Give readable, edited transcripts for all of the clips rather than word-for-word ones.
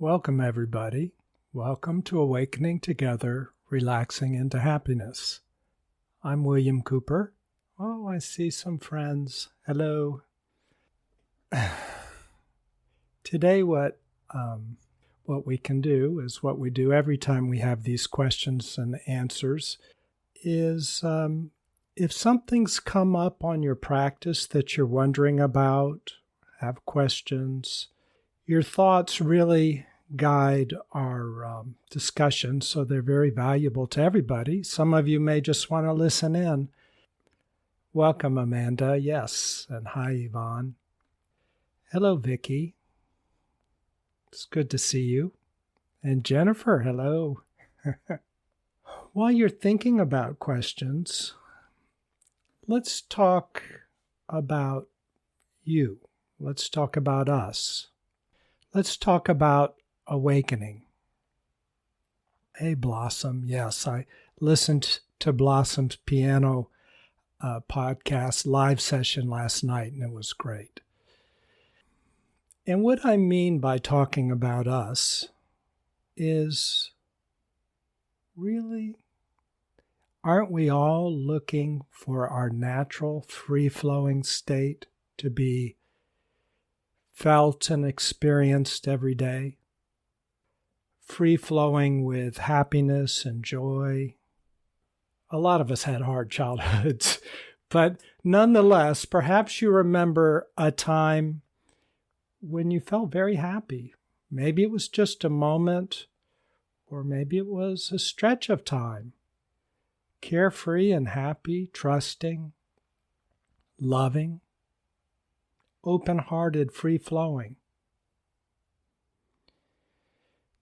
Welcome, everybody. Welcome to Awakening Together, Relaxing into Happiness. I'm William Cooper. Oh, I see some friends. Hello. Today, what we can do is what we do every time we have these questions and answers is if something's come up on your practice that you're wondering about, have questions, your thoughts really guide our discussion, so they're very valuable to everybody. Some of you may just want to listen in. Welcome, Amanda. Yes. And hi, Yvonne. Hello, Vicky. It's good to see you. And Jennifer, hello. While you're thinking about questions, let's talk about you. Let's talk about us. Let's talk about awakening. Hey, Blossom. Yes, I listened to Blossom's piano podcast live session last night, and it was great. And what I mean by talking about us is really, aren't we all looking for our natural, free-flowing state to be felt and experienced every day? Free-flowing with happiness and joy. A lot of us had hard childhoods, but nonetheless, perhaps you remember a time when you felt very happy. Maybe it was just a moment, or maybe it was a stretch of time. Carefree and happy, trusting, loving, open-hearted, free-flowing.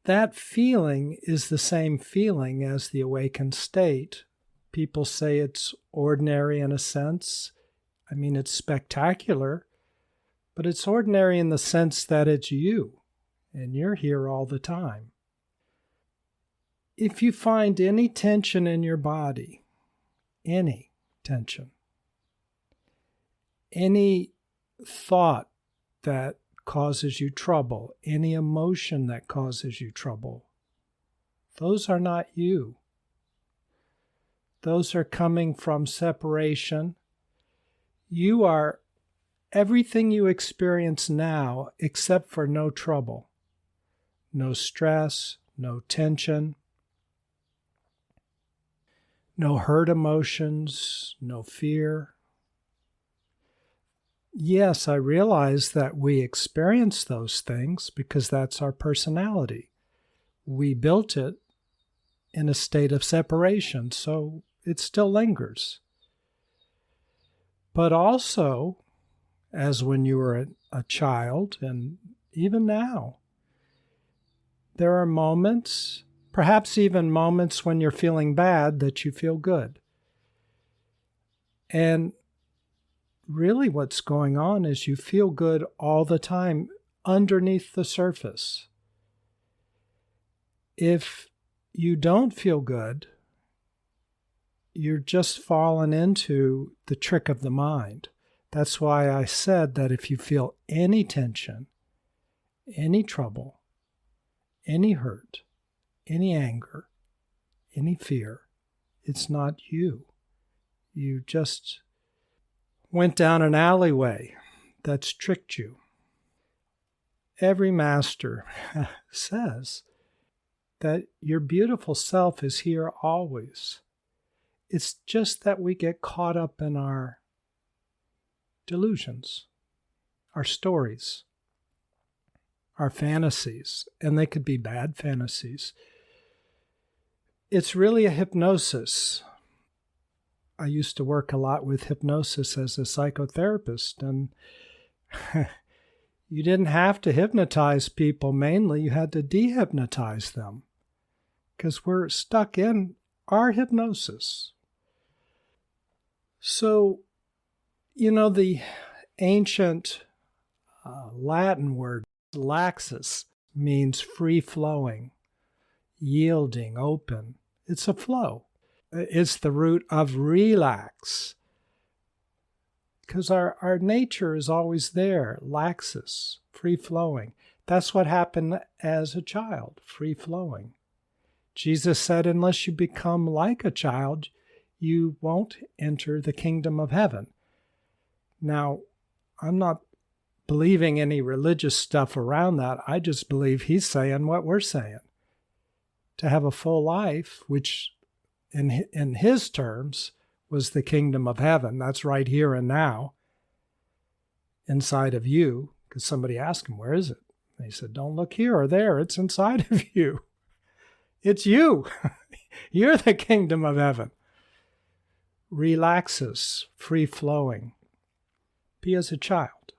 That feeling is the same feeling as the awakened state. People say it's ordinary in a sense. I mean, it's spectacular, but it's ordinary in the sense that it's you, and you're here all the time. If you find any tension in your body, any tension, any thought that causes you trouble, any emotion that causes you trouble, those are not you. Those are coming from separation. You are everything you experience now except for no trouble, no stress, no tension, no hurt emotions, no fear. Yes, I realize that we experience those things because that's our personality. We built it in a state of separation, so it still lingers. But also, as when you were a child, and even now, there are moments, perhaps even moments when you're feeling bad, that you feel good. And really what's going on is you feel good all the time underneath the surface. If you don't feel good, you're just fallen into the trick of the mind. That's why I said that if you feel any tension, any trouble, any hurt, any anger, any fear, it's not you. You just went down an alleyway that's tricked you. Every master says that your beautiful self is here always. It's just that we get caught up in our delusions, our stories, our fantasies, and they could be bad fantasies. It's really a hypnosis. I used to work a lot with hypnosis as a psychotherapist, and you didn't have to hypnotize people mainly, you had to dehypnotize them because we're stuck in our hypnosis. So, the ancient Latin word laxus means free-flowing, yielding, open. It's a flow. It's the root of relax, because our nature is always there, laxus, free-flowing. That's what happened as a child, free-flowing. Jesus said, unless you become like a child, you won't enter the kingdom of heaven. Now, I'm not believing any religious stuff around that. I just believe he's saying what we're saying. To have a full life, which in his terms was the kingdom of heaven. That's right here and now inside of you. Because somebody asked him, where is it? And he said, don't look here or there. It's inside of you. It's you. You're the kingdom of heaven. Relaxes, free-flowing. Be as a child.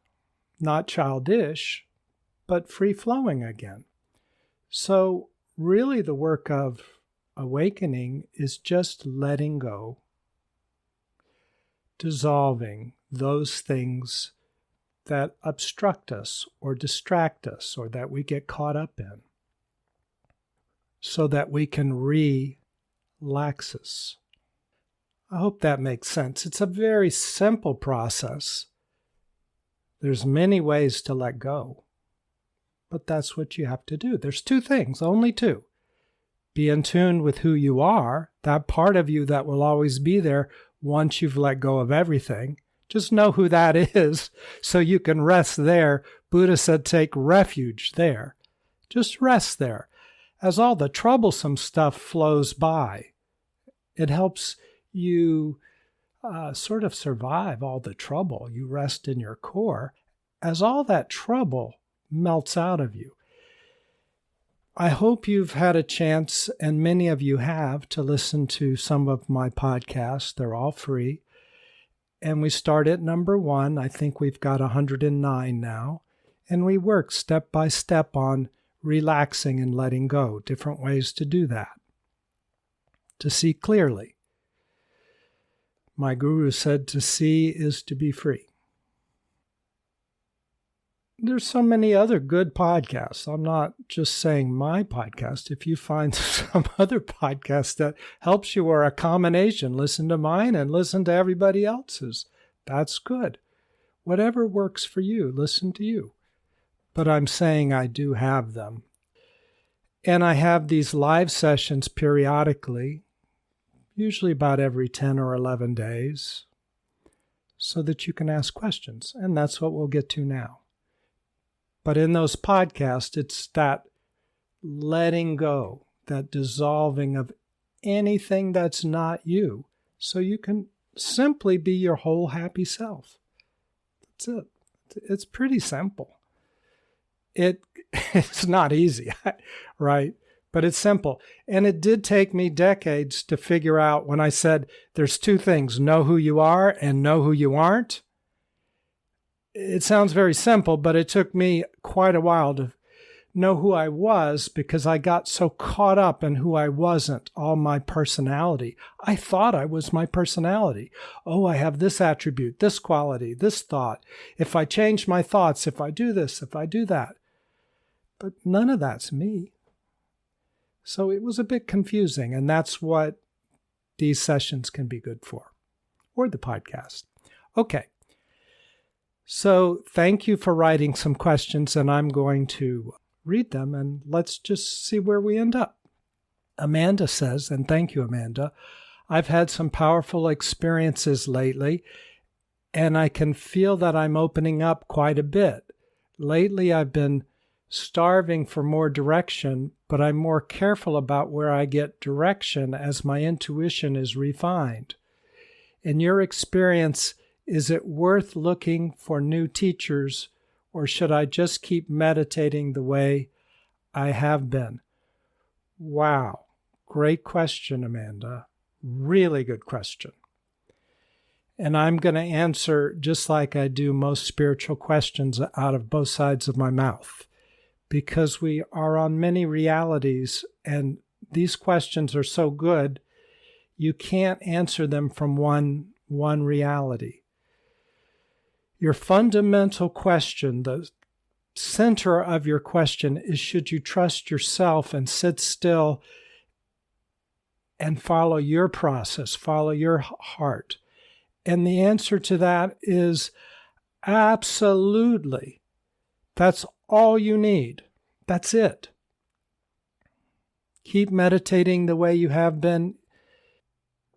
Not childish, but free-flowing again. So really the work of awakening is just letting go, dissolving those things that obstruct us or distract us or that we get caught up in so that we can relax us. I hope that makes sense. It's a very simple process. There's many ways to let go, but that's what you have to do. There's two things, only two. Be in tune with who you are, that part of you that will always be there once you've let go of everything. Just know who that is so you can rest there. Buddha said take refuge there. Just rest there. As all the troublesome stuff flows by, it helps you sort of survive all the trouble. You rest in your core as all that trouble melts out of you. I hope you've had a chance, and many of you have, to listen to some of my podcasts. They're all free. And we start at number 1. I think we've got 109 now. And we work step by step on relaxing and letting go, different ways to do that, to see clearly. My guru said to see is to be free. There's so many other good podcasts. I'm not just saying my podcast. If you find some other podcast that helps you or a combination, listen to mine and listen to everybody else's. That's good. Whatever works for you, listen to you. But I'm saying I do have them. And I have these live sessions periodically, usually about every 10 or 11 days, so that you can ask questions. And that's what we'll get to now. But in those podcasts, it's that letting go, that dissolving of anything that's not you, so you can simply be your whole happy self. That's it. It's pretty simple. It's not easy, right? But it's simple. And it did take me decades to figure out when I said there's two things, know who you are and know who you aren't. It sounds very simple, but it took me quite a while to know who I was because I got so caught up in who I wasn't, all my personality. I thought I was my personality. Oh, I have this attribute, this quality, this thought. If I change my thoughts, if I do this, if I do that. But none of that's me. So it was a bit confusing, and that's what these sessions can be good for, or the podcast. Okay. So thank you for writing some questions, and I'm going to read them, and let's just see where we end up. Amanda says, and thank you, Amanda, I've had some powerful experiences lately, and I can feel that I'm opening up quite a bit. Lately, I've been starving for more direction, but I'm more careful about where I get direction as my intuition is refined. In your experience, is it worth looking for new teachers, or should I just keep meditating the way I have been? Wow. Great question, Amanda. Really good question. And I'm going to answer just like I do most spiritual questions out of both sides of my mouth, because we are on many realities, and these questions are so good, you can't answer them from one reality. Your fundamental question, the center of your question is, should you trust yourself and sit still and follow your process, follow your heart? And the answer to that is absolutely. That's all you need. That's it. Keep meditating the way you have been.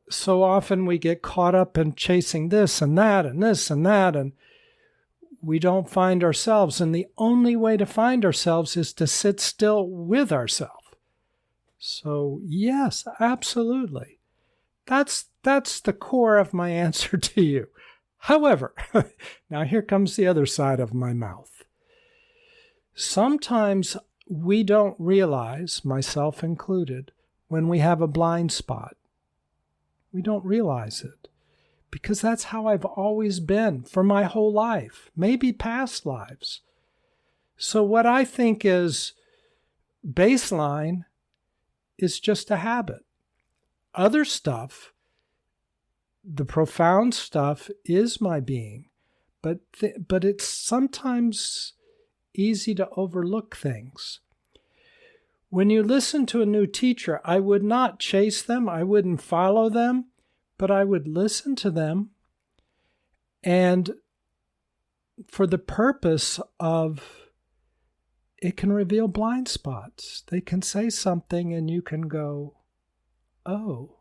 So often we get caught up in chasing this and that and this and that, and we don't find ourselves. And the only way to find ourselves is to sit still with ourselves. So yes, absolutely. That's the core of my answer to you. However, now here comes the other side of my mouth. Sometimes we don't realize, myself included, when we have a blind spot. We don't realize it because that's how I've always been for my whole life, maybe past lives. So what I think is baseline is just a habit. Other stuff, the profound stuff, is my being, but it's sometimes easy to overlook things. When you listen to a new teacher, I would not chase them, I wouldn't follow them, but I would listen to them, and for the purpose of, it can reveal blind spots. They can say something and you can go, oh,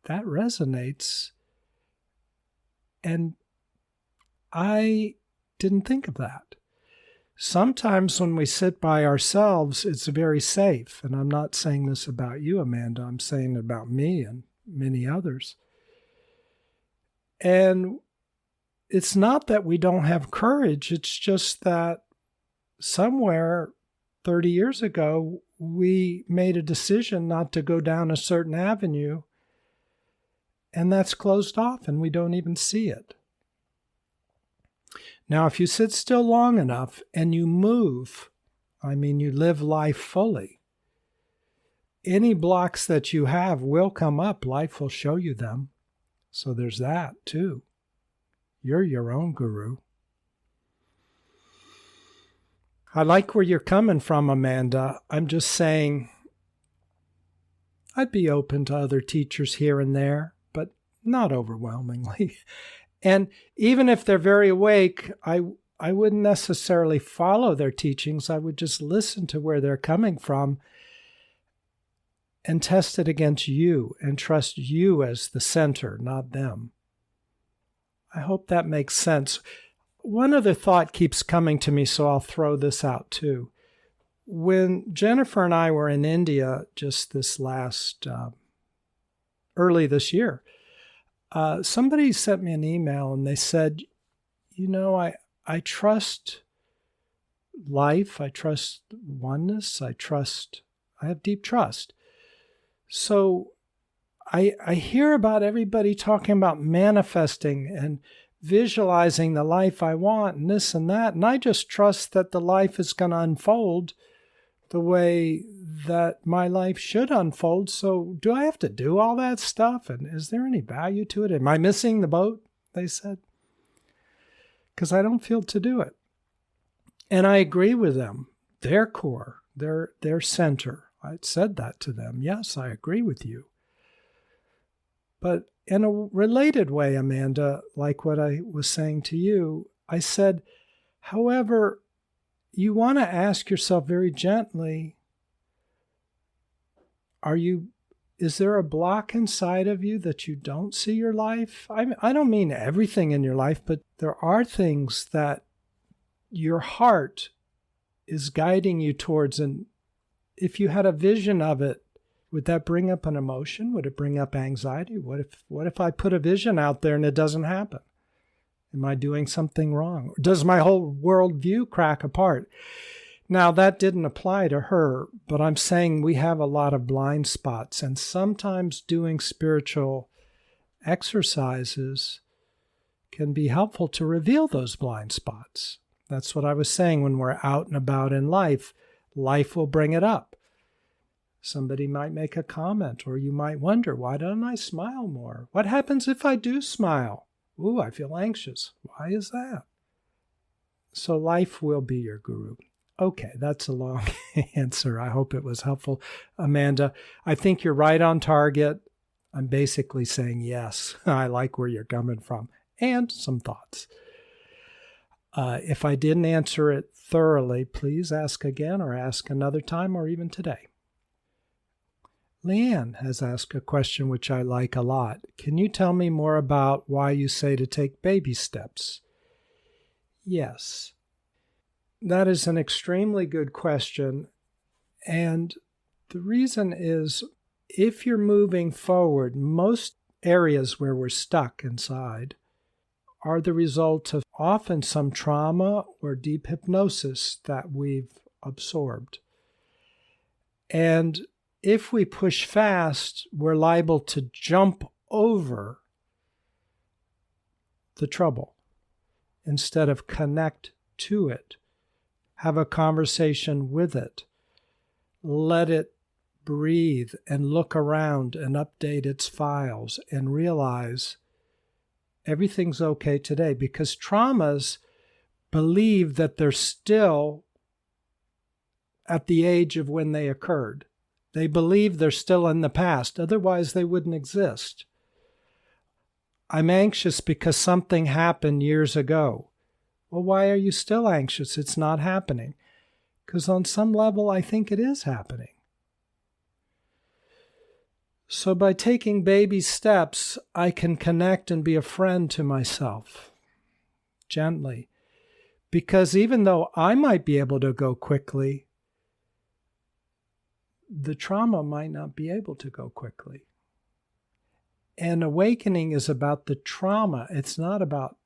that resonates. And I didn't think of that. Sometimes when we sit by ourselves, it's very safe. And I'm not saying this about you, Amanda. I'm saying it about me and many others. And it's not that we don't have courage. It's just that somewhere 30 years ago, we made a decision not to go down a certain avenue, and that's closed off and we don't even see it. Now, if you sit still long enough and you move, you live life fully, any blocks that you have will come up. Life will show you them. So there's that too. You're your own guru. I like where you're coming from, Amanda. I'm just saying I'd be open to other teachers here and there, but not overwhelmingly. And even if they're very awake, I wouldn't necessarily follow their teachings. I would just listen to where they're coming from and test it against you and trust you as the center, not them. I hope that makes sense. One other thought keeps coming to me, so I'll throw this out too. When Jennifer and I were in India just this early this year, somebody sent me an email and they said, I trust life, I trust oneness, I have deep trust. So I hear about everybody talking about manifesting and visualizing the life I want and this and that, and I just trust that the life is going to unfold the way that my life should unfold. So do I have to do all that stuff? And is there any value to it? Am I missing the boat? They said. Because I don't feel to do it. And I agree with them. Their core, their center. I said that to them. Yes, I agree with you. But in a related way, Amanda, like what I was saying to you, I said, however, you want to ask yourself very gently, is there a block inside of you that you don't see your life? I don't mean everything in your life, but there are things that your heart is guiding you towards. And if you had a vision of it, would that bring up an emotion? Would it bring up anxiety? What if I put a vision out there and it doesn't happen? Am I doing something wrong? Does my whole worldview crack apart? Now, that didn't apply to her, but I'm saying we have a lot of blind spots, and sometimes doing spiritual exercises can be helpful to reveal those blind spots. That's what I was saying. When we're out and about in life, life will bring it up. Somebody might make a comment, or you might wonder, why don't I smile more? What happens if I do smile? Ooh, I feel anxious. Why is that? So life will be your guru. Okay, that's a long answer. I hope it was helpful, Amanda. I think you're right on target. I'm basically saying yes. I like where you're coming from, and some thoughts. If I didn't answer it thoroughly, please ask again or ask another time or even today. Leanne has asked a question which I like a lot. Can you tell me more about why you say to take baby steps? Yes. That is an extremely good question. And the reason is, if you're moving forward, most areas where we're stuck inside are the result of often some trauma or deep hypnosis that we've absorbed. And if we push fast, we're liable to jump over the trouble instead of connect to it, have a conversation with it, let it breathe and look around and update its files and realize everything's okay today, because traumas believe that they're still at the age of when they occurred. They believe they're still in the past, otherwise they wouldn't exist. I'm anxious because something happened years ago. Well, why are you still anxious? It's not happening. Because on some level, I think it is happening. So by taking baby steps, I can connect and be a friend to myself, gently. Because even though I might be able to go quickly, the trauma might not be able to go quickly. And awakening is about the trauma. It's not about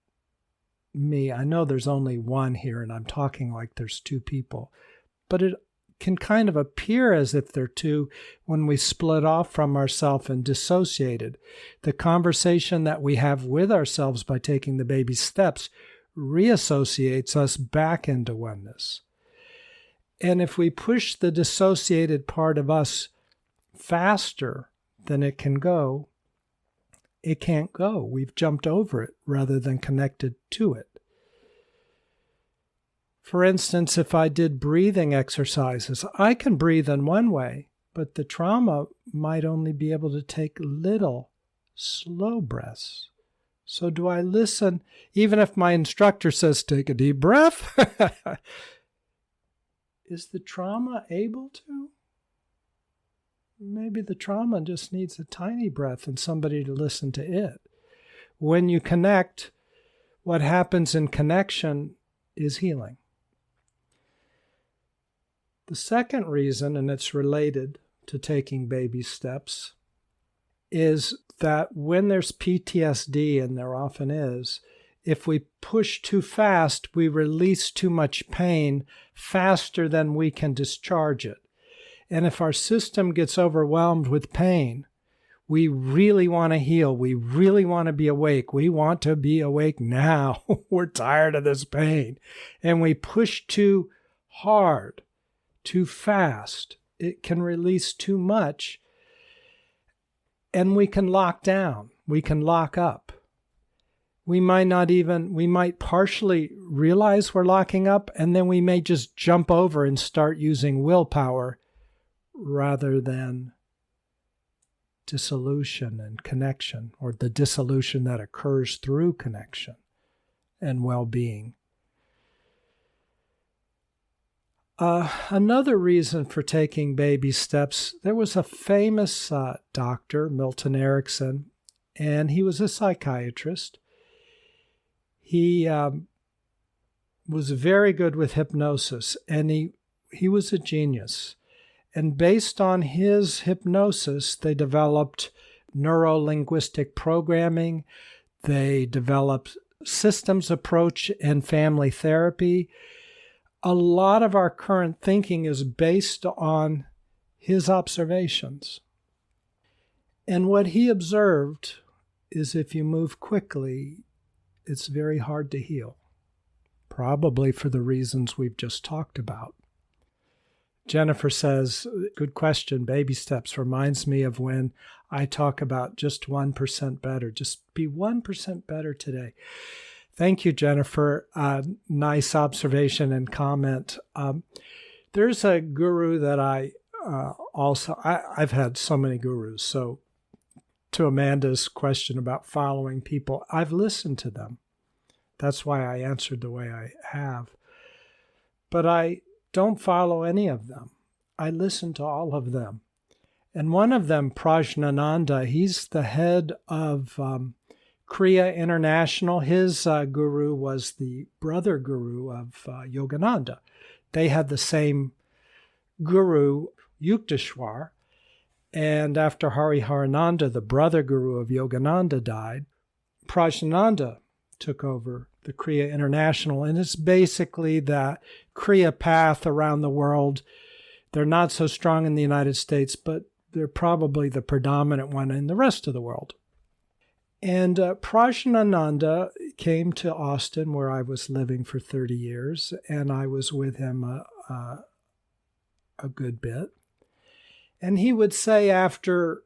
me. I know there's only one here, and I'm talking like there's two people. But it can kind of appear as if they're two when we split off from ourselves and dissociated. The conversation that we have with ourselves by taking the baby steps reassociates us back into oneness. And if we push the dissociated part of us faster than it can go, it can't go. We've jumped over it rather than connected to it. For instance, if I did breathing exercises, I can breathe in one way, but the trauma might only be able to take little, slow breaths. So do I listen, even if my instructor says, take a deep breath? Is the trauma able to? Maybe the trauma just needs a tiny breath and somebody to listen to it. When you connect, what happens in connection is healing. The second reason, and it's related to taking baby steps, is that when there's PTSD, and there often is, if we push too fast, we release too much pain faster than we can discharge it. And if our system gets overwhelmed with pain, we really want to heal. We really want to be awake. We want to be awake now. We're tired of this pain. And we push too hard, too fast. It can release too much. And we can lock down. We can lock up. We might partially realize we're locking up, and then we may just jump over and start using willpower rather than dissolution and connection, or the dissolution that occurs through connection and well-being. Another reason for taking baby steps, there was a famous doctor, Milton Erickson, and he was a psychiatrist. He was very good with hypnosis, and he was a genius. And based on his hypnosis, they developed neuro-linguistic programming. They developed systems approach and family therapy. A lot of our current thinking is based on his observations. And what he observed is if you move quickly, it's very hard to heal, probably for the reasons we've just talked about. Jennifer says, good question, baby steps reminds me of when I talk about just 1% better. Just be 1% better today. Thank you, Jennifer. Nice observation and comment. There's a guru that I've had so many gurus. So to Amanda's question about following people, I've listened to them. That's why I answered the way I have. But I don't follow any of them. I listen to all of them. And one of them, Prajnananda, he's the head of Kriya International. His guru was the brother guru of Yogananda. They had the same guru, Yukteswar. And after Hariharananda, the brother guru of Yogananda, died, Prajnananda took over the Kriya International. And it's basically the Kriya path around the world. They're not so strong in the United States, but they're probably the predominant one in the rest of the world. And Prajnananda came to Austin, where I was living for 30 years, and I was with him a good bit. And he would say after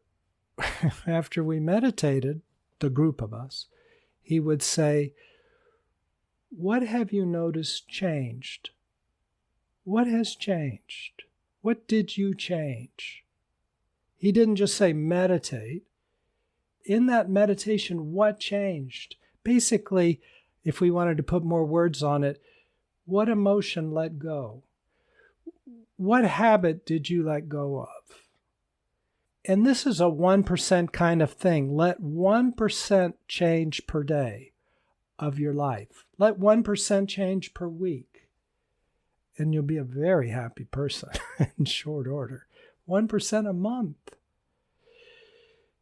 we meditated, the group of us, he would say, "What have you noticed changed? What has changed? What did you change?" He didn't just say meditate. In that meditation, what changed? Basically, if we wanted to put more words on it, what emotion let go? What habit did you let go of? And this is a 1% kind of thing. Let 1% change per day of your life. Let 1% change per week. And you'll be a very happy person in short order. 1% a month.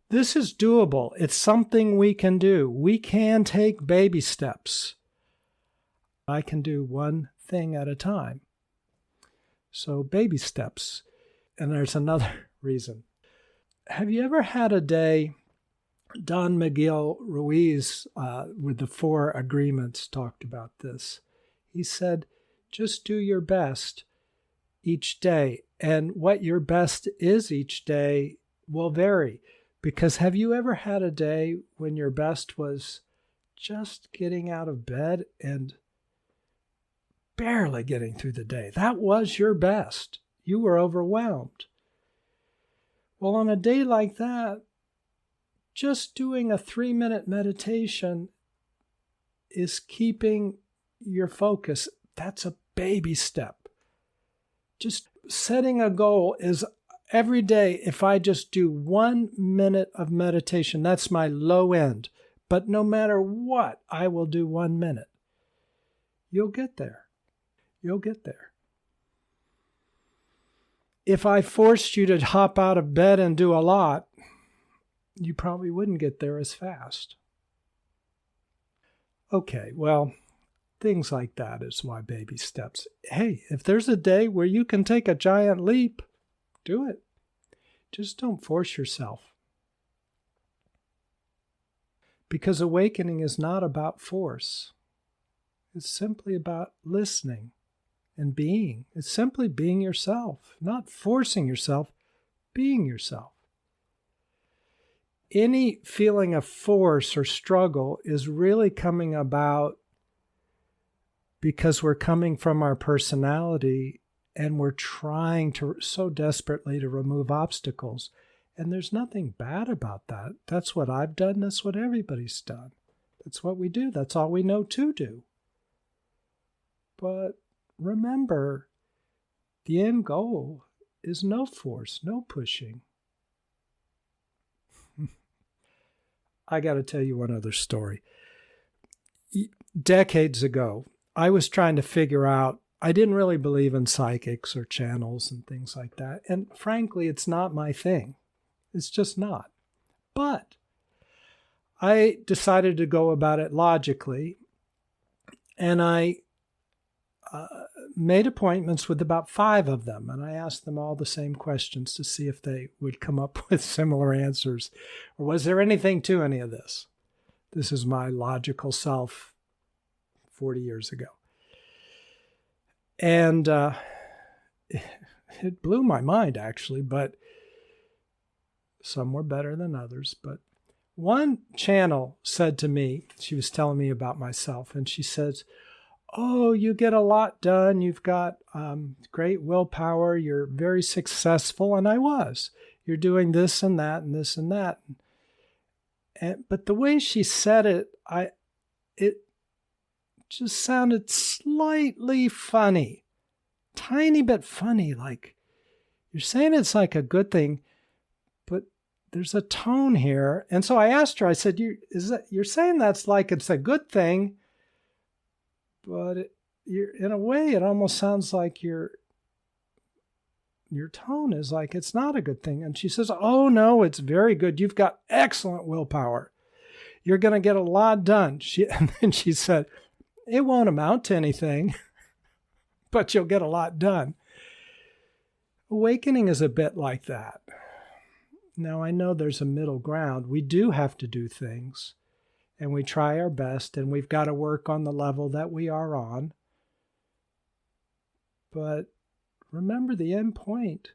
This is doable. It's something we can do. We can take baby steps. I can do one thing at a time. So baby steps. And there's another reason. Have you ever had a day, Don Miguel Ruiz with the 4 agreements talked about this. He said, just do your best each day. And what your best is each day will vary. Because have you ever had a day when your best was just getting out of bed and barely getting through the day? That was your best. You were overwhelmed. Well, on a day like that, just doing a 3-minute meditation is keeping your focus. That's a baby step. Just setting a goal is every day, if I just do 1 minute of meditation, that's my low end. But no matter what, I will do 1 minute. You'll get there. You'll get there. If I forced you to hop out of bed and do a lot, you probably wouldn't get there as fast. Okay, well, things like that is why baby steps. Hey, if there's a day where you can take a giant leap, do it. Just don't force yourself. Because awakening is not about force. It's simply about listening and being. It's simply being yourself, not forcing yourself, being yourself. Any feeling of force or struggle is really coming about because we're coming from our personality and we're trying to so desperately to remove obstacles. And there's nothing bad about that. That's what I've done. That's what everybody's done. That's what we do. That's all we know to do. But remember, the end goal is no force, no pushing. I got to tell you one other story. Decades ago, I was trying to figure out, I didn't really believe in psychics or channels and things like that. And frankly, it's not my thing. It's just not. But I decided to go about it logically, and I made appointments with about 5 of them, and I asked them all the same questions to see if they would come up with similar answers. Or was there anything to any of this? This is my logical self 40 years ago. And it blew my mind, actually, but some were better than others. But one channel said to me, she was telling me about myself, and she says, "Oh, you get a lot done. You've got great willpower. You're very successful." And I was. You're doing this and that and this and that. But the way she said it, just sounded slightly funny, tiny bit funny, like you're saying it's like a good thing, but there's a tone here. And so I asked her, I said, you're saying that's like it's a good thing, but in a way, it almost sounds like your tone is like it's not a good thing. And she says, oh, no, it's very good. You've got excellent willpower. You're going to get a lot done. And then she said, it won't amount to anything, but you'll get a lot done. Awakening is a bit like that. Now, I know there's a middle ground. We do have to do things, and we try our best, and we've got to work on the level that we are on. But remember, the end point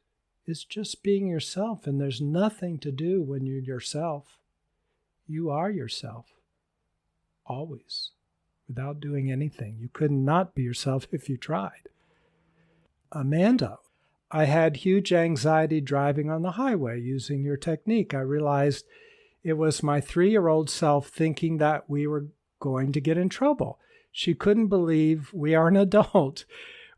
is just being yourself, and there's nothing to do when you're yourself. You are yourself, always, without doing anything. You could not be yourself if you tried. Amanda, I had huge anxiety driving on the highway using your technique. I realized it was my 3-year-old self thinking that we were going to get in trouble. She couldn't believe we are an adult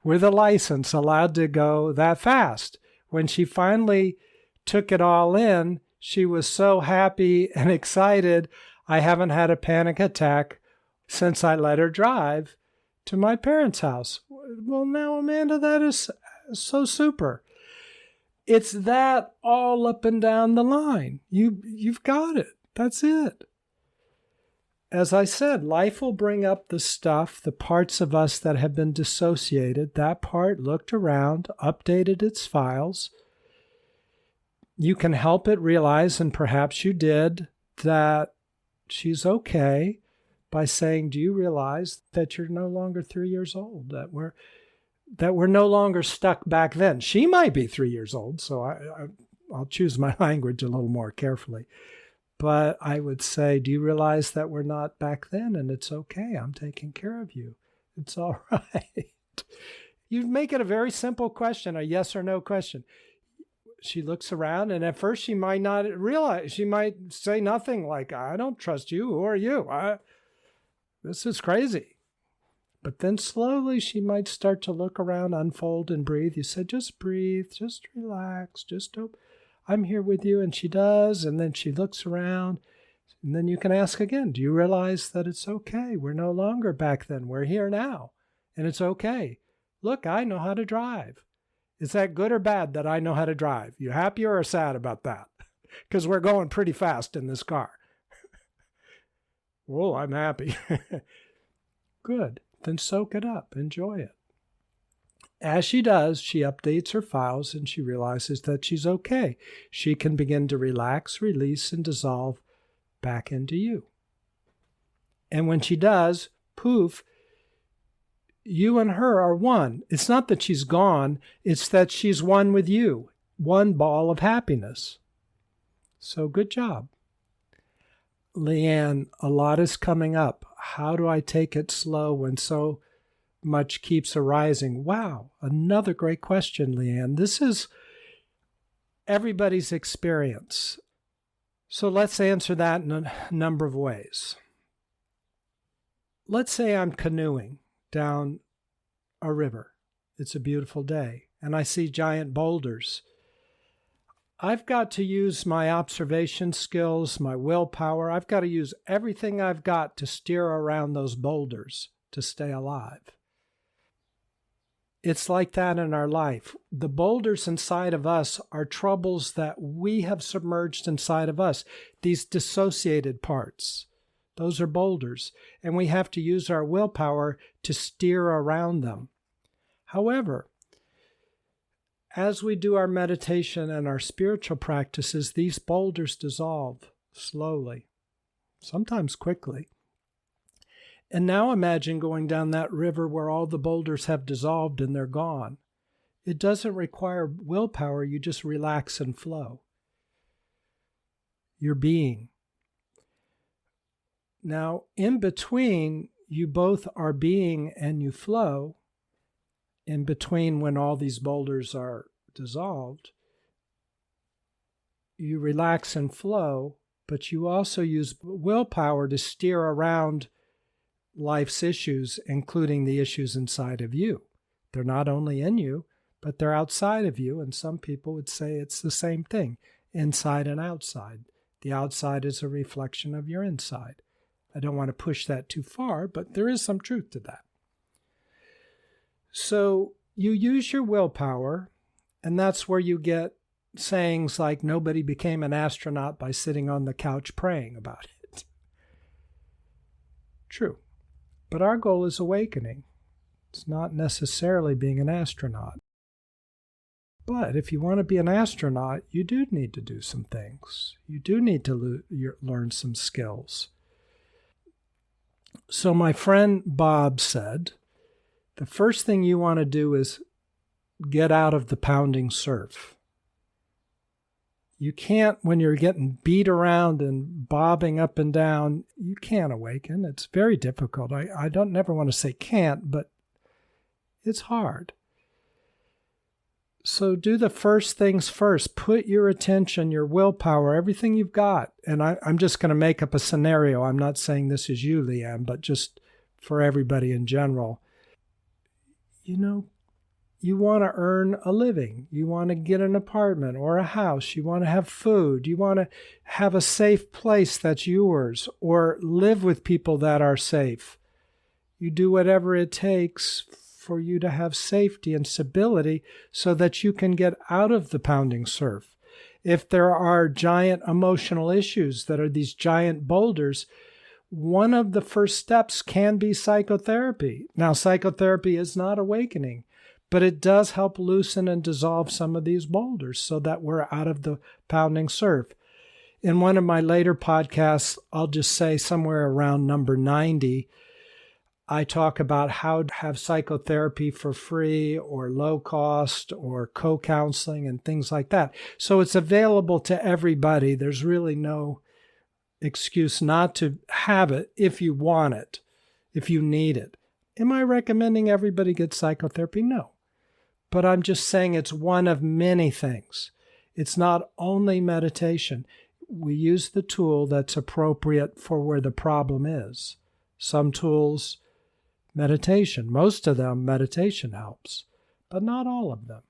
with a license allowed to go that fast. When she finally took it all in, she was so happy and excited. I haven't had a panic attack since I let her drive to my parents' house. Well, now, Amanda, that is so super. It's that all up and down the line. You've got it. That's it. As I said, life will bring up the stuff, the parts of us that have been dissociated. That part looked around, updated its files. You can help it realize, and perhaps you did, that she's okay by saying, do you realize that you're no longer 3 years old, that we're no longer stuck back then? She might be 3 years old, so I'll choose my language a little more carefully. But I would say, do you realize that we're not back then, and it's okay? I'm taking care of you. It's all right. You make it a very simple question, a yes or no question. She looks around, and at first she might not realize. She might say nothing like, I don't trust you. Who are you? This is crazy. But then slowly she might start to look around, unfold, and breathe. You said, just breathe, just relax, just I'm here with you. And she does, and then she looks around. And then you can ask again, do you realize that it's okay? We're no longer back then. We're here now, and it's okay. Look, I know how to drive. Is that good or bad that I know how to drive? You happy or sad about that? Because we're going pretty fast in this car. Whoa, I'm happy. Good. Then soak it up. Enjoy it. As she does, she updates her files and she realizes that she's okay. She can begin to relax, release, and dissolve back into you. And when she does, poof, you and her are one. It's not that she's gone. It's that she's one with you. One ball of happiness. So good job. Leanne, a lot is coming up. How do I take it slow when so much keeps arising? Wow, another great question, Leanne. This is everybody's experience. So let's answer that in a number of ways. Let's say I'm canoeing down a river. It's a beautiful day, and I see giant boulders. I've got to use my observation skills, my willpower. I've got to use everything I've got to steer around those boulders to stay alive. It's like that in our life. The boulders inside of us are troubles that we have submerged inside of us, these dissociated parts. Those are boulders, and we have to use our willpower to steer around them. However, as we do our meditation and our spiritual practices, these boulders dissolve slowly, sometimes quickly. And now imagine going down that river where all the boulders have dissolved and they're gone. It doesn't require willpower, you just relax and flow. Your being. Now, in between, you both are being and you flow. In between, when all these boulders are dissolved, you relax and flow, but you also use willpower to steer around life's issues, including the issues inside of you. They're not only in you, but they're outside of you. And some people would say it's the same thing, inside and outside. The outside is a reflection of your inside. I don't want to push that too far, but there is some truth to that. So you use your willpower, and that's where you get sayings like nobody became an astronaut by sitting on the couch praying about it. True. But our goal is awakening. It's not necessarily being an astronaut. But if you want to be an astronaut, you do need to do some things. You do need to learn some skills. So my friend Bob said, the first thing you want to do is get out of the pounding surf. You can't, when you're getting beat around and bobbing up and down, you can't awaken. It's very difficult. I don't never want to say can't, but it's hard. So do the first things first. Put your attention, your willpower, everything you've got. And I'm just going to make up a scenario. I'm not saying this is you, Leanne, but just for everybody in general. You want to earn a living. You want to get an apartment or a house. You want to have food. You want to have a safe place that's yours or live with people that are safe. You do whatever it takes for you to have safety and stability so that you can get out of the pounding surf. If there are giant emotional issues that are these giant boulders, one of the first steps can be psychotherapy. Now, psychotherapy is not awakening, but it does help loosen and dissolve some of these boulders so that we're out of the pounding surf. In one of my later podcasts, I'll just say somewhere around number 90, I talk about how to have psychotherapy for free or low cost or co-counseling and things like that. So it's available to everybody. There's really no excuse not to have it if you want it, if you need it. Am I recommending everybody get psychotherapy? No. But I'm just saying it's one of many things. It's not only meditation. We use the tool that's appropriate for where the problem is. Some tools, meditation. Most of them, meditation helps, but not all of them.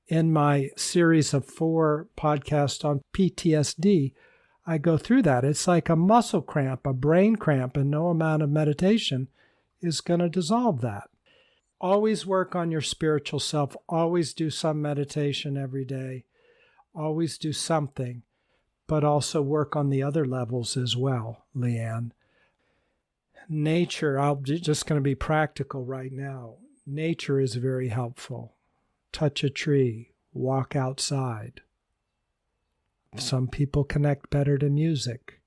In my series of 4 podcasts on PTSD, I go through that. It's like a muscle cramp, a brain cramp, and no amount of meditation is going to dissolve that. Always work on your spiritual self. Always do some meditation every day. Always do something, but also work on the other levels as well, Leanne. Nature, I'm just going to be practical right now. Nature is very helpful. Touch a tree, walk outside. Some people connect better to music.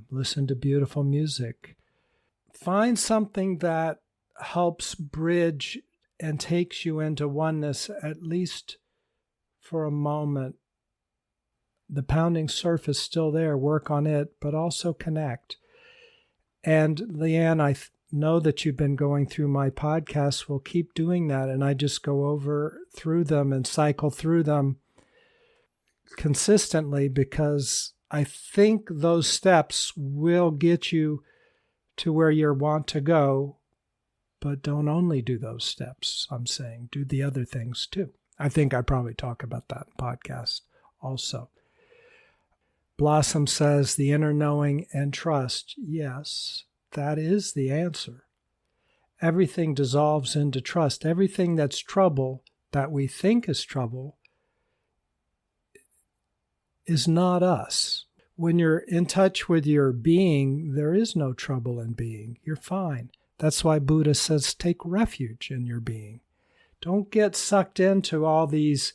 Listen to beautiful music. Find something that helps bridge and takes you into oneness, at least for a moment. The pounding surf is still there. Work on it, but also connect. And Leanne, I know that you've been going through my podcasts. We'll keep doing that. And I just go through them and cycle through them consistently because I think those steps will get you to where you want to go, but don't only do those steps. I'm saying do the other things too. I think I probably talk about that in podcast also. Blossom says the inner knowing and trust. Yes, that is the answer. Everything dissolves into trust. Everything that's trouble that we think is trouble is not us. When you're in touch with your being, there is no trouble in being. You're fine. That's why Buddha says take refuge in your being. Don't get sucked into all these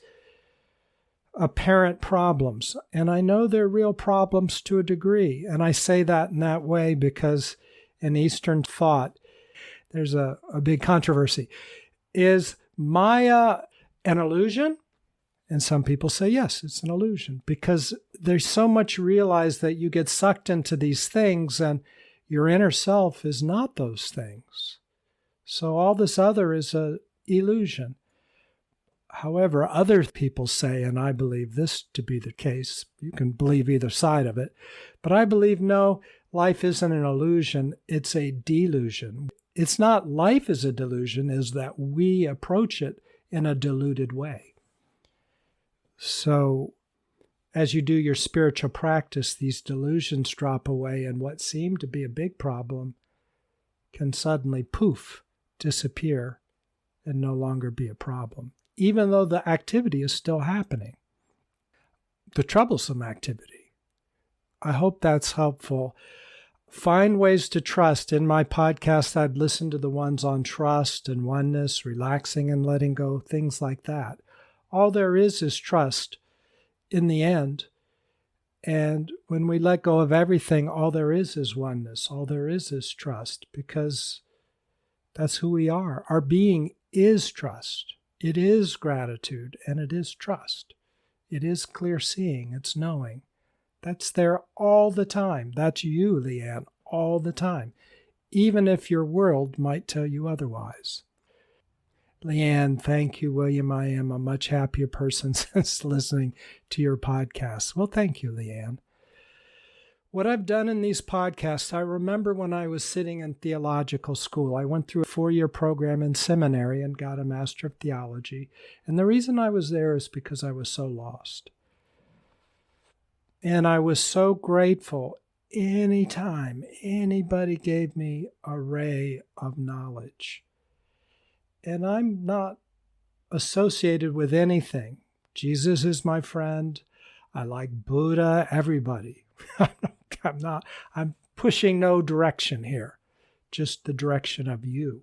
apparent problems. And I know they're real problems to a degree. And I say that in that way because in Eastern thought, there's a big controversy. Is Maya an illusion? And some people say, yes, it's an illusion because there's so much realize that you get sucked into these things and your inner self is not those things. So all this other is an illusion. However, other people say, and I believe this to be the case, you can believe either side of it, but I believe, no, life isn't an illusion, it's a delusion. It's not life is a delusion, is that we approach it in a deluded way. So as you do your spiritual practice, these delusions drop away, and what seemed to be a big problem can suddenly, poof, disappear and no longer be a problem, even though the activity is still happening, the troublesome activity. I hope that's helpful. Find ways to trust. In my podcast, I've listened to the ones on trust and oneness, relaxing and letting go, things like that. All there is trust in the end. And when we let go of everything, all there is oneness. All there is trust, because that's who we are. Our being is trust. It is gratitude, and it is trust. It is clear seeing. It's knowing. That's there all the time. That's you, Leanne, all the time, even if your world might tell you otherwise. Leanne, thank you, William. I am a much happier person since listening to your podcast. Well, thank you, Leanne. What I've done in these podcasts, I remember when I was sitting in theological school. I went through a 4-year program in seminary and got a Master of Theology. And the reason I was there is because I was so lost. And I was so grateful anytime anybody gave me a ray of knowledge. And I'm not associated with anything. Jesus is my friend. I like Buddha, everybody. I'm pushing no direction here, just the direction of you.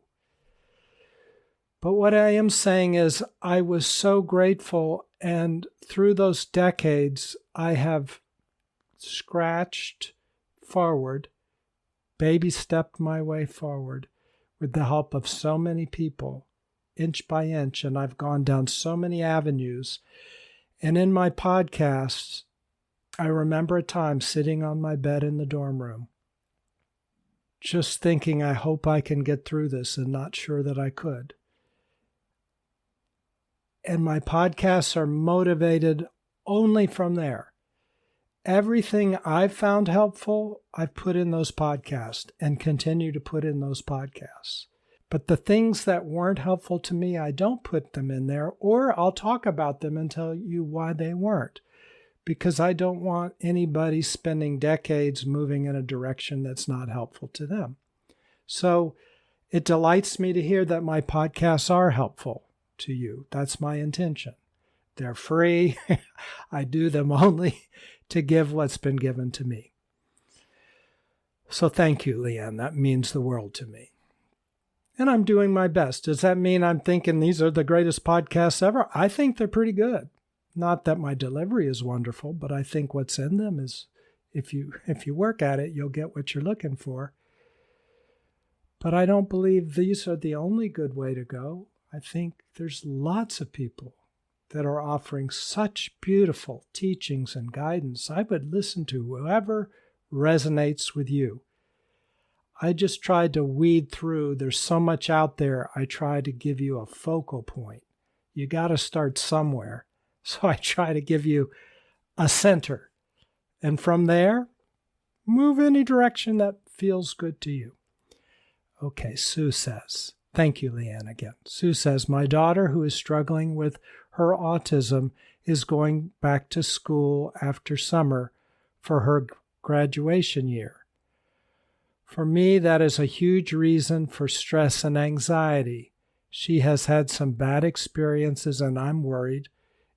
But what I am saying is I was so grateful, and through those decades, I have scratched forward, baby stepped my way forward with the help of so many people, inch by inch, and I've gone down so many avenues. And in my podcasts, I remember a time sitting on my bed in the dorm room, just thinking, I hope I can get through this, and not sure that I could. And my podcasts are motivated only from there. Everything I've found helpful, I've put in those podcasts and continue to put in those podcasts. But the things that weren't helpful to me, I don't put them in there, or I'll talk about them and tell you why they weren't, because I don't want anybody spending decades moving in a direction that's not helpful to them. So it delights me to hear that my podcasts are helpful to you. That's my intention. They're free. I do them only to give what's been given to me. So thank you, Leanne. That means the world to me. And I'm doing my best. Does that mean I'm thinking these are the greatest podcasts ever? I think they're pretty good. Not that my delivery is wonderful, but I think what's in them is, if you work at it, you'll get what you're looking for. But I don't believe these are the only good way to go. I think there's lots of people that are offering such beautiful teachings and guidance. I would listen to whoever resonates with you. I just tried to weed through. There's so much out there. I try to give you a focal point. You got to start somewhere. So I try to give you a center. And from there, move any direction that feels good to you. Okay, Sue says, thank you, Leanne, again. Sue says, my daughter, who is struggling with her autism, is going back to school after summer for her graduation year. For me, that is a huge reason for stress and anxiety. She has had some bad experiences, and I'm worried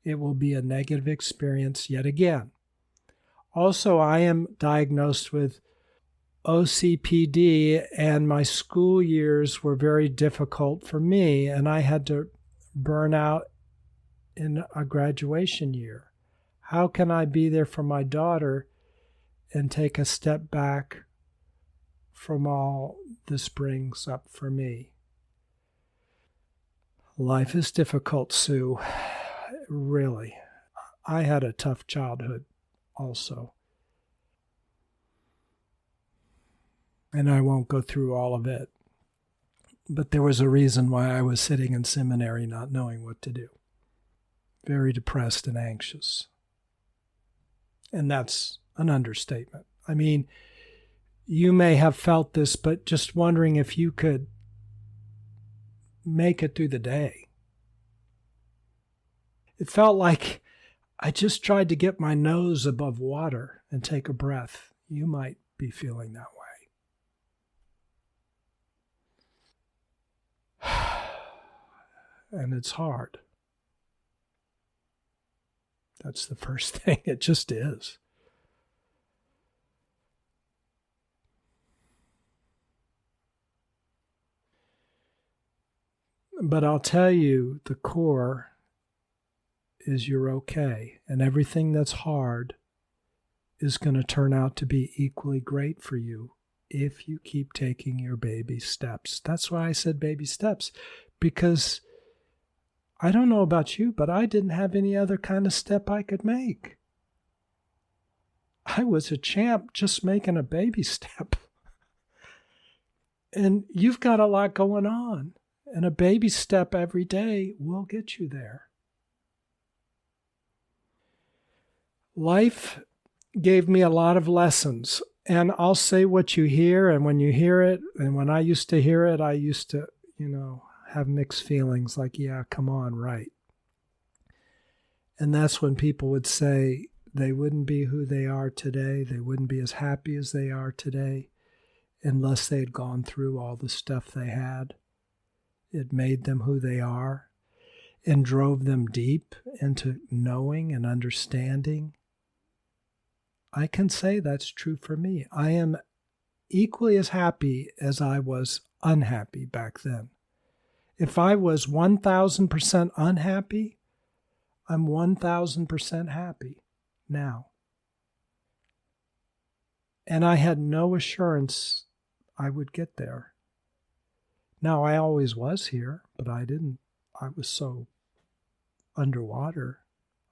it will be a negative experience yet again. Also, I am diagnosed with OCPD, and my school years were very difficult for me, and I had to burn out in a graduation year. How can I be there for my daughter and take a step back from all this brings up for me? Life is difficult, Sue. Really. I had a tough childhood also. And I won't go through all of it. But there was a reason why I was sitting in seminary not knowing what to do. Very depressed and anxious. And that's an understatement. I mean, you may have felt this, but just wondering if you could make it through the day. It felt like I just tried to get my nose above water and take a breath. You might be feeling that way. And it's hard. That's the first thing. It just is. But I'll tell you, the core is you're okay. And everything that's hard is going to turn out to be equally great for you if you keep taking your baby steps. That's why I said baby steps, because I don't know about you, but I didn't have any other kind of step I could make. I was a champ just making a baby step. And you've got a lot going on, and a baby step every day will get you there. Life gave me a lot of lessons, and I'll say what you hear, and when you hear it, and when I used to hear it, I used to, have mixed feelings like, yeah, come on, right. And that's when people would say they wouldn't be who they are today, they wouldn't be as happy as they are today unless they had gone through all the stuff they had. It made them who they are and drove them deep into knowing and understanding. I can say that's true for me. I am equally as happy as I was unhappy back then. If I was 1,000% unhappy, I'm 1,000% happy now. And I had no assurance I would get there. Now, I always was here, but I didn't. I was so underwater,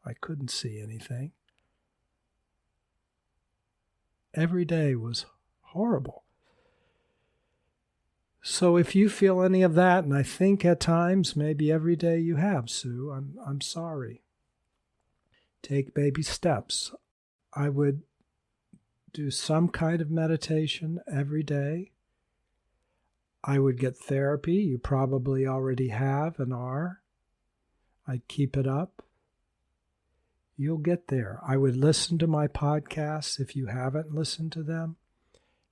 I couldn't see anything. Every day was horrible. So if you feel any of that, and I think at times, maybe every day you have, Sue, I'm sorry. Take baby steps. I would do some kind of meditation every day. I would get therapy. You probably already have and are. I'd keep it up. You'll get there. I would listen to my podcasts if you haven't listened to them.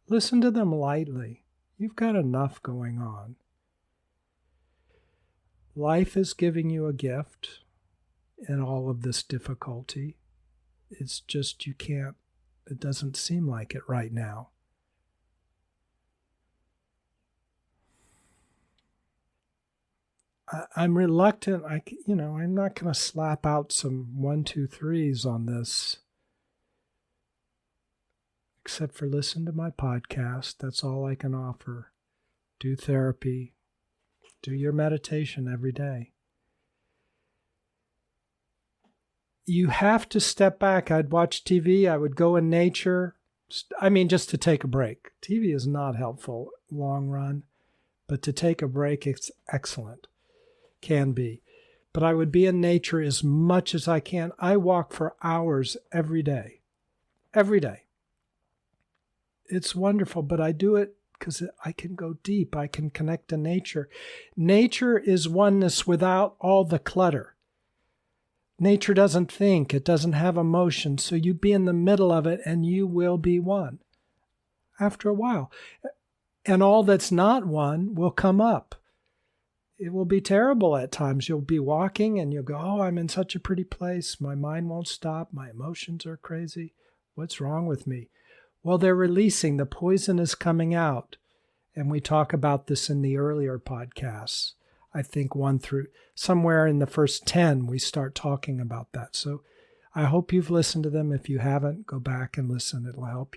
Listen to them lightly. You've got enough going on. Life is giving you a gift in all of this difficulty. It's just it doesn't seem like it right now. I'm reluctant. I'm not going to slap out some 1, 2, 3s on this. Except for listen to my podcast. That's all I can offer. Do therapy. Do your meditation every day. You have to step back. I'd watch TV. I would go in nature. Just to take a break. TV is not helpful long run, but to take a break, it's excellent. Can be. But I would be in nature as much as I can. I walk for hours every day. Every day. It's wonderful, but I do it because I can go deep. I can connect to nature. Nature is oneness without all the clutter. Nature doesn't think. It doesn't have emotion. So you be in the middle of it and you will be one after a while. And all that's not one will come up. It will be terrible at times. You'll be walking and you'll go, oh, I'm in such a pretty place. My mind won't stop. My emotions are crazy. What's wrong with me? Well, they're releasing. The poison is coming out. And we talk about this in the earlier podcasts. I think 1 through somewhere in the first 10, we start talking about that. So I hope you've listened to them. If you haven't, go back and listen. It'll help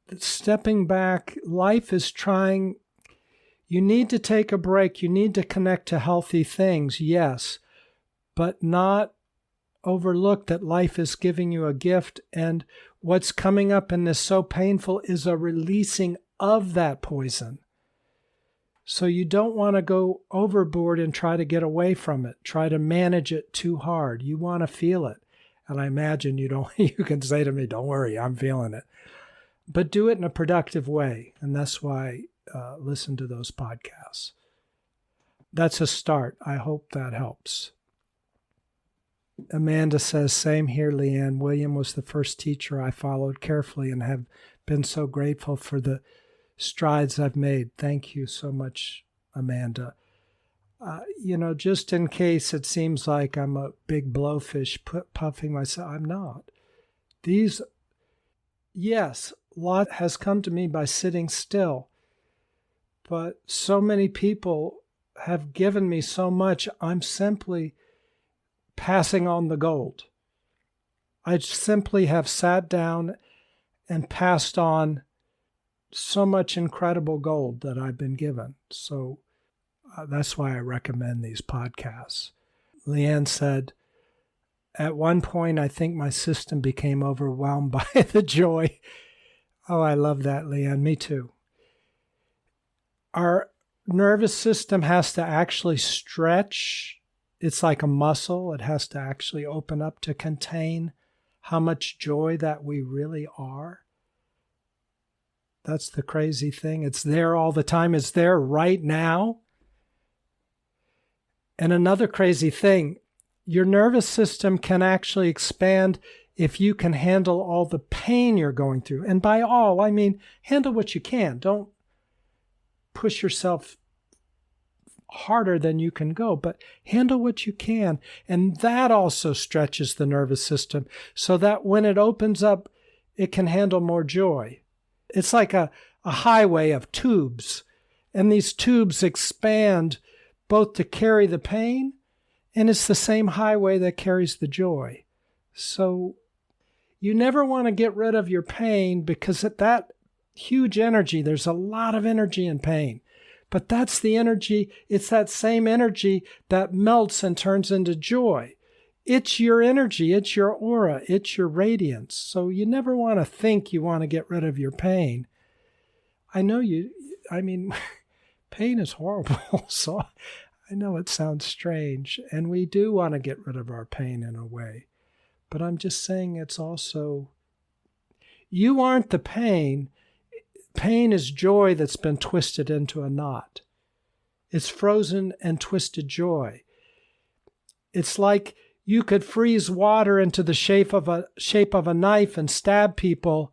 you. Stepping back, life is trying. You need to take a break. You need to connect to healthy things, yes, but not overlook that life is giving you a gift, and what's coming up in this so painful is a releasing of that poison. So you don't want to go overboard and try to get away from it, try to manage it too hard. You want to feel it. And I imagine you can say to me, don't worry, I'm feeling it. but do it in a productive way. And that's why listen to those podcasts. That's a start. I hope that helps. Amanda says, same here, Leanne. William was the first teacher I followed carefully and have been so grateful for the strides I've made. Thank you so much, Amanda. Just in case it seems like I'm a big blowfish puffing myself, I'm not. Yes, a lot has come to me by sitting still, but so many people have given me so much, I'm simply passing on the gold. I simply have sat down and passed on so much incredible gold that I've been given. So that's why I recommend these podcasts. Leanne said, at one point, I think my system became overwhelmed by the joy. Oh, I love that, Leanne. Me too. Our nervous system has to actually stretch. It's like a muscle. It has to actually open up to contain how much joy that we really are. That's the crazy thing. It's there all the time. It's there right now. And another crazy thing, your nervous system can actually expand if you can handle all the pain you're going through. And by all, I mean, handle what you can. Don't push yourself harder than you can go, but handle what you can. And that also stretches the nervous system so that when it opens up, it can handle more joy. It's like a highway of tubes, and these tubes expand both to carry the pain, and it's the same highway that carries the joy. So you never want to get rid of your pain, because at that huge energy, there's a lot of energy in pain. But that's the energy, it's that same energy that melts and turns into joy. It's your energy, it's your aura, it's your radiance. So you never want to think you want to get rid of your pain. Pain is horrible, so I know it sounds strange, and we do want to get rid of our pain in a way. But I'm just saying it's also, you aren't the pain. Pain is joy that's been twisted into a knot. It's frozen and twisted joy. It's like you could freeze water into the shape of a knife and stab people,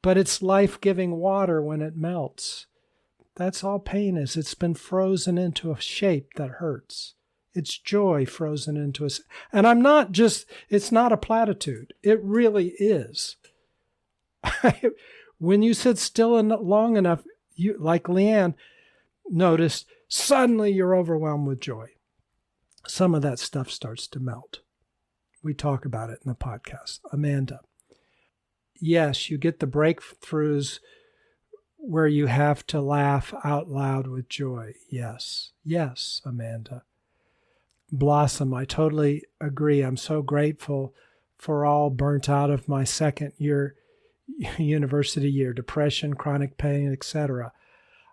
but it's life-giving water when it melts. That's all pain is. It's been frozen into a shape that hurts. It's joy frozen into a... And it's not a platitude. It really is. When you sit still long enough, you, like Leanne noticed, suddenly you're overwhelmed with joy. Some of that stuff starts to melt. We talk about it in the podcast. Amanda. Yes, you get the breakthroughs where you have to laugh out loud with joy. Yes, Amanda. Blossom, I totally agree. I'm so grateful for all burnt out of my second year, university year, depression, chronic pain, etc.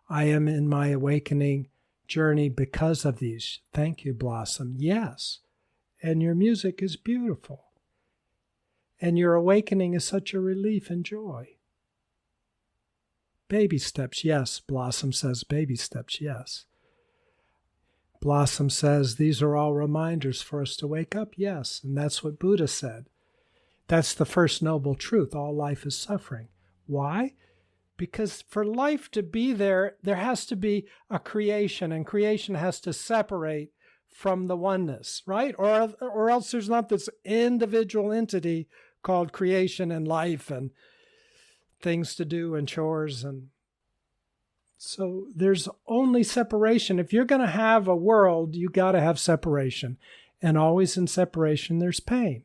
I am in my awakening journey because of these. Thank you, Blossom. Yes. And your music is beautiful. And your awakening is such a relief and joy. Baby steps, yes. Blossom says baby steps, yes. Blossom says these are all reminders for us to wake up, yes. And that's what Buddha said. That's the first noble truth. All life is suffering. Why? Because for life to be there has to be a creation, and creation has to separate from the oneness, right? Or else there's not this individual entity called creation and life and things to do and chores. And so there's only separation. If you're going to have a world, you got to have separation. And always in separation, there's pain.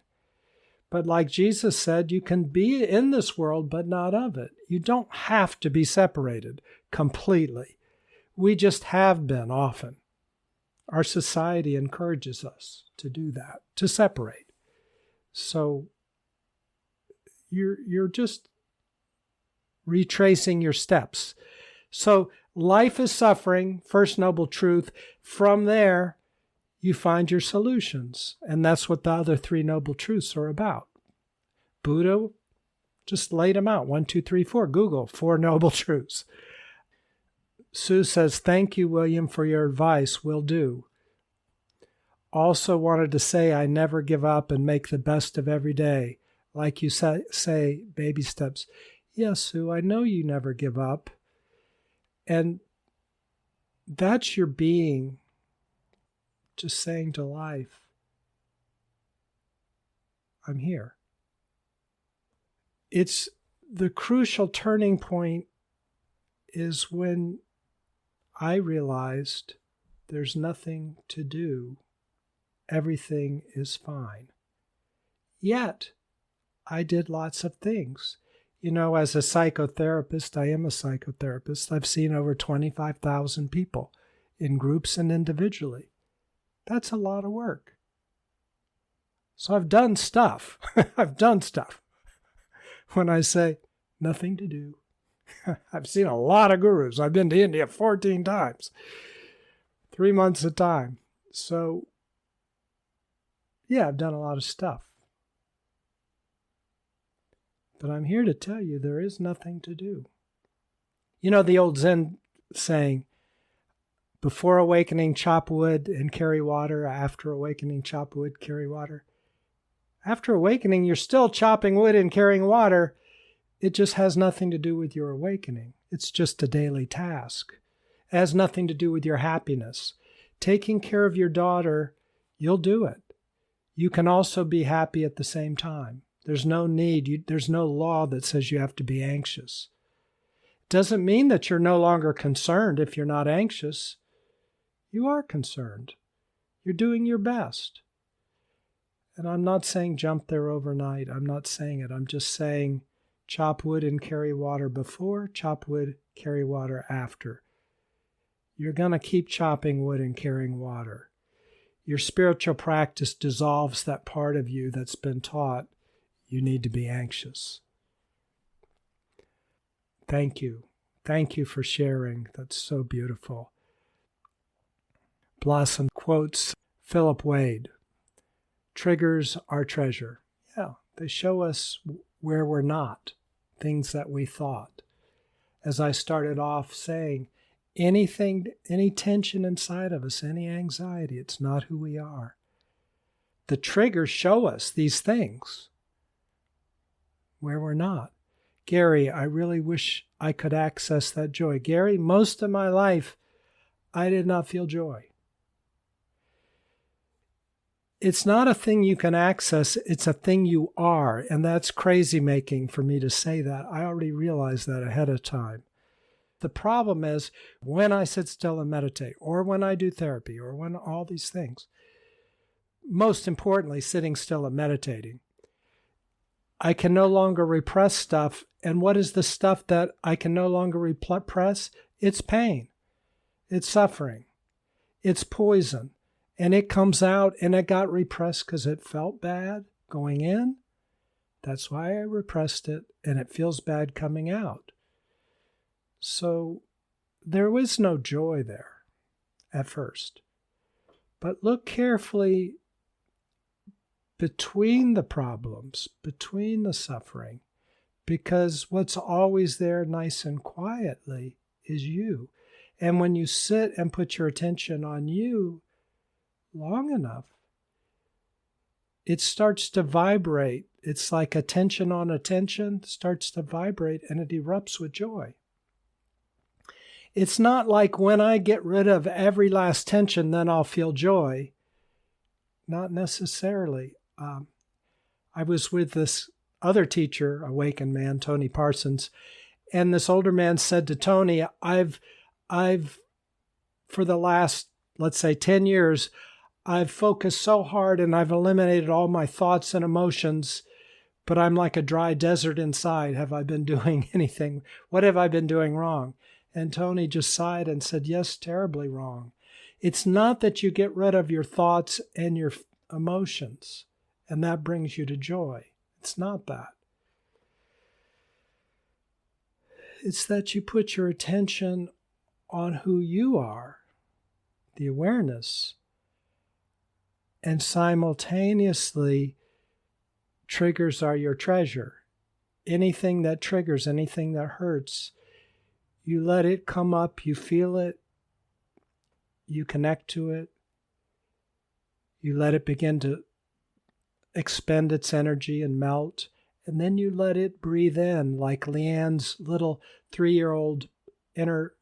But like Jesus said, you can be in this world, but not of it. You don't have to be separated completely. We just have been often. Our society encourages us to do that, to separate. So you're just retracing your steps. So life is suffering, first noble truth. From there, you find your solutions. And that's what the other three noble truths are about. Buddha, Just laid them out. 1, 2, 3, 4. Google 4 Noble Truths. Sue says, thank you, William, for your advice. Will do. Also wanted to say I never give up and make the best of every day. Like you say, baby steps. Yes, Sue, I know you never give up. And that's your being, just saying to life, I'm here. It's the crucial turning point is when I realized there's nothing to do. Everything is fine. Yet, I did lots of things. You know, as a psychotherapist, I am a psychotherapist. I've seen over 25,000 people in groups and individually. That's a lot of work. So I've done stuff. I've done stuff. When I say nothing to do, I've seen a lot of gurus. I've been to India 14 times, 3 months at a time. So, yeah, I've done a lot of stuff. But I'm here to tell you there is nothing to do. You know the old Zen saying, before awakening, chop wood and carry water. After awakening, chop wood, carry water. After awakening, you're still chopping wood and carrying water. It just has nothing to do with your awakening. It's just a daily task. It has nothing to do with your happiness. Taking care of your daughter, you'll do it. You can also be happy at the same time. There's no need, there's no law that says you have to be anxious. It doesn't mean that you're no longer concerned if you're not anxious. You are concerned. You're doing your best. And I'm not saying jump there overnight. I'm not saying it. I'm just saying chop wood and carry water before, chop wood, carry water after. You're going to keep chopping wood and carrying water. Your spiritual practice dissolves that part of you that's been taught you need to be anxious. Thank you. Thank you for sharing. That's so beautiful. Blossom quotes Philip Wade. Triggers are treasure. Yeah, they show us where we're not, things that we thought. As I started off saying, anything, any tension inside of us, any anxiety, it's not who we are. The triggers show us these things where we're not. Gary, I really wish I could access that joy. Gary, most of my life, I did not feel joy. It's not a thing you can access, it's a thing you are, and that's crazy making for me to say that. I already realized that ahead of time. The problem is when I sit still and meditate, or when I do therapy, or when all these things, most importantly, sitting still and meditating, I can no longer repress stuff. And what is the stuff that I can no longer repress? It's pain. It's suffering. It's poison. And it comes out and it got repressed because it felt bad going in. That's why I repressed it, and it feels bad coming out. So there was no joy there at first. But look carefully between the problems, between the suffering, because what's always there nice and quietly is you. And when you sit and put your attention on you long enough, it starts to vibrate. It's like attention on attention starts to vibrate, and it erupts with joy. It's not like when I get rid of every last tension, then I'll feel joy. Not necessarily. I was with this other teacher, awakened man, Tony Parsons, and this older man said to Tony, I've for the last, let's say 10 years, I've focused so hard and I've eliminated all my thoughts and emotions, but I'm like a dry desert inside. Have I been doing anything? What have I been doing wrong? And Tony just sighed and said, yes, terribly wrong. It's not that you get rid of your thoughts and your emotions, and that brings you to joy. It's not that. It's that you put your attention on who you are, the awareness, and simultaneously, triggers are your treasure. anything that triggers, anything that hurts, you let it come up, you feel it, you connect to it, you let it begin to expend its energy and melt, and then you let it breathe in like Leanne's little 3-year-old inner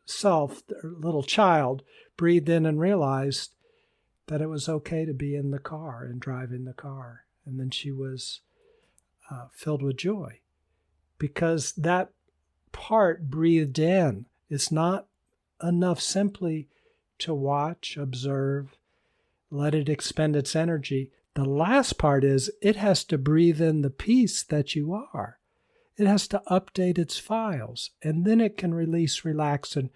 self, little child, breathed in and realized that it was okay to be in the car and drive in the car. And then she was filled with joy because that part breathed in. It's not enough simply to watch, observe, let it expend its energy. The last part is it has to breathe in the peace that you are. It has to update its files, and then it can release, relax, and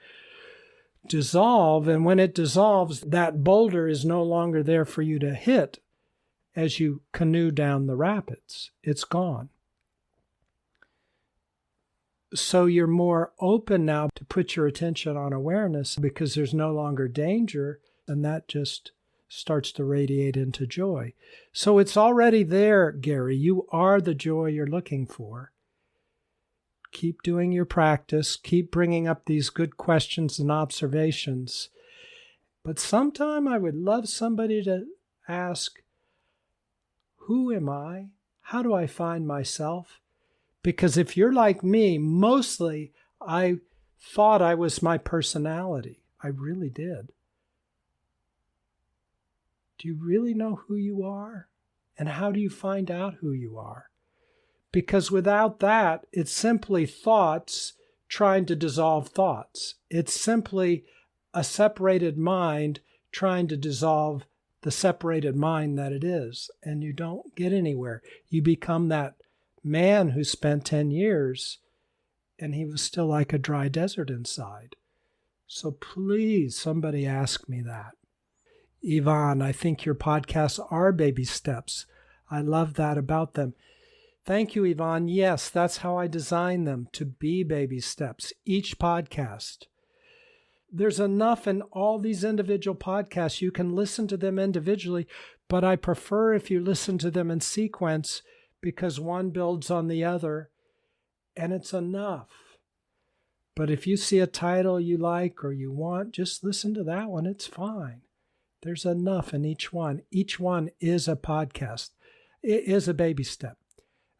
dissolve. And when it dissolves, that boulder is no longer there for you to hit as you canoe down the rapids. It's gone. So you're more open now to put your attention on awareness because there's no longer danger, and that just starts to radiate into joy. So it's already there, Gary. You are the joy you're looking for. Keep doing your practice. Keep bringing up these good questions and observations. But sometime I would love somebody to ask, who am I? How do I find myself? Because if you're like me, mostly I thought I was my personality. I really did. Do you really know who you are? And how do you find out who you are? Because without that, it's simply thoughts trying to dissolve thoughts. It's simply a separated mind trying to dissolve the separated mind that it is. And you don't get anywhere. You become that man who spent 10 years and he was still like a dry desert inside. So please, somebody ask me that. Yvonne, I think your podcasts are baby steps. I love that about them. Thank you, Yvonne. Yes, that's how I design them, to be baby steps, each podcast. There's enough in all these individual podcasts. You can listen to them individually, but I prefer if you listen to them in sequence because one builds on the other, and it's enough. But if you see a title you like or you want, just listen to that one. It's fine. There's enough in each one. Each one is a podcast. It is a baby step.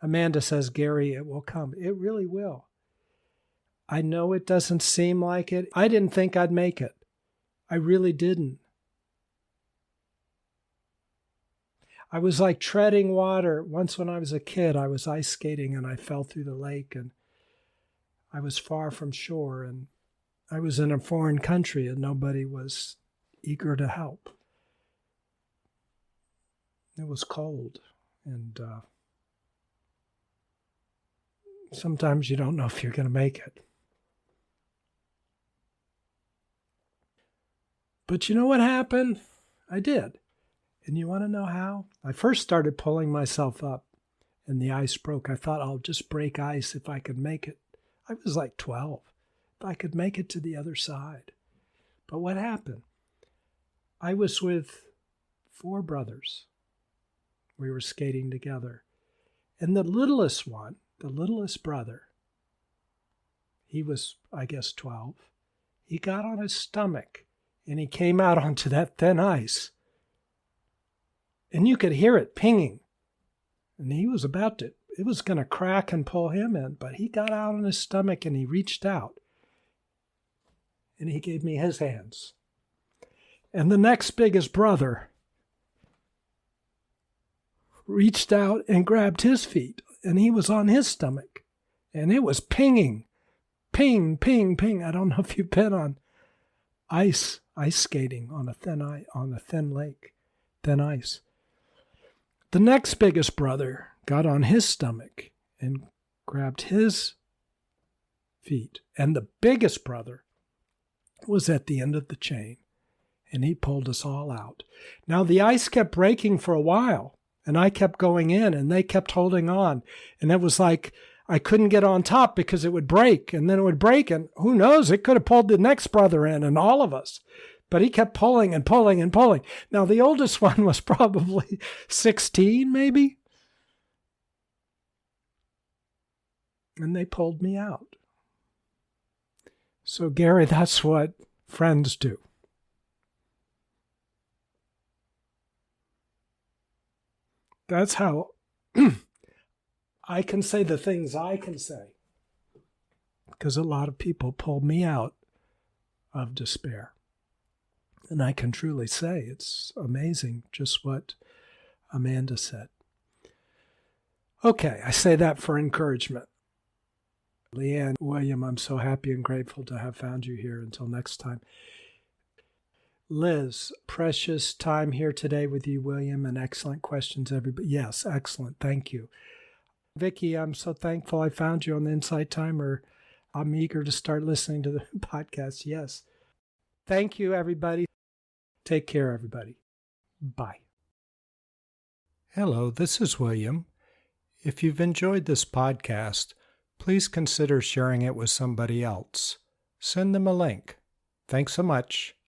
Amanda says, Gary, it will come. It really will. I know it doesn't seem like it. I didn't think I'd make it. I really didn't. I was like treading water. Once when I was a kid, I was ice skating and I fell through the lake and I was far from shore and I was in a foreign country and nobody was eager to help. It was cold and sometimes you don't know if you're going to make it. But you know what happened? I did. And you want to know how? I first started pulling myself up and the ice broke. I thought I'll just break ice if I could make it. I was like 12. If I could make it to the other side. But what happened? I was with 4 brothers. We were skating together. And the littlest one, the littlest brother, he was, I guess, 12. He got on his stomach and he came out onto that thin ice. And you could hear it pinging. And he was about to, it was going to crack and pull him in, but he got out on his stomach and he reached out. And he gave me his hands. And the next biggest brother reached out and grabbed his feet, and he was on his stomach. And it was pinging. Ping, ping, ping. I don't know if you've been on ice skating on a thin lake, thin ice. The next biggest brother got on his stomach and grabbed his feet. And the biggest brother was at the end of the chain, and he pulled us all out. Now, the ice kept breaking for a while, and I kept going in, and they kept holding on. And it was like I couldn't get on top because it would break, and then it would break, and who knows, it could have pulled the next brother in and all of us. But he kept pulling and pulling and pulling. Now, the oldest one was probably 16, maybe. and they pulled me out. So, Gary, that's what friends do. That's how I can say the things I can say, because a lot of people pulled me out of despair. And I can truly say it's amazing just what Amanda said. Okay, I say that for encouragement. Leanne, William, I'm so happy and grateful to have found you here. Until next time. Liz, precious time here today with you, William, and excellent questions, everybody. Yes, excellent. Thank you. Vicki, I'm so thankful I found you on the Insight Timer. I'm eager to start listening to the podcast. Yes. Thank you, everybody. Take care, everybody. Bye. Hello, this is William. If you've enjoyed this podcast, please consider sharing it with somebody else. Send them a link. Thanks so much.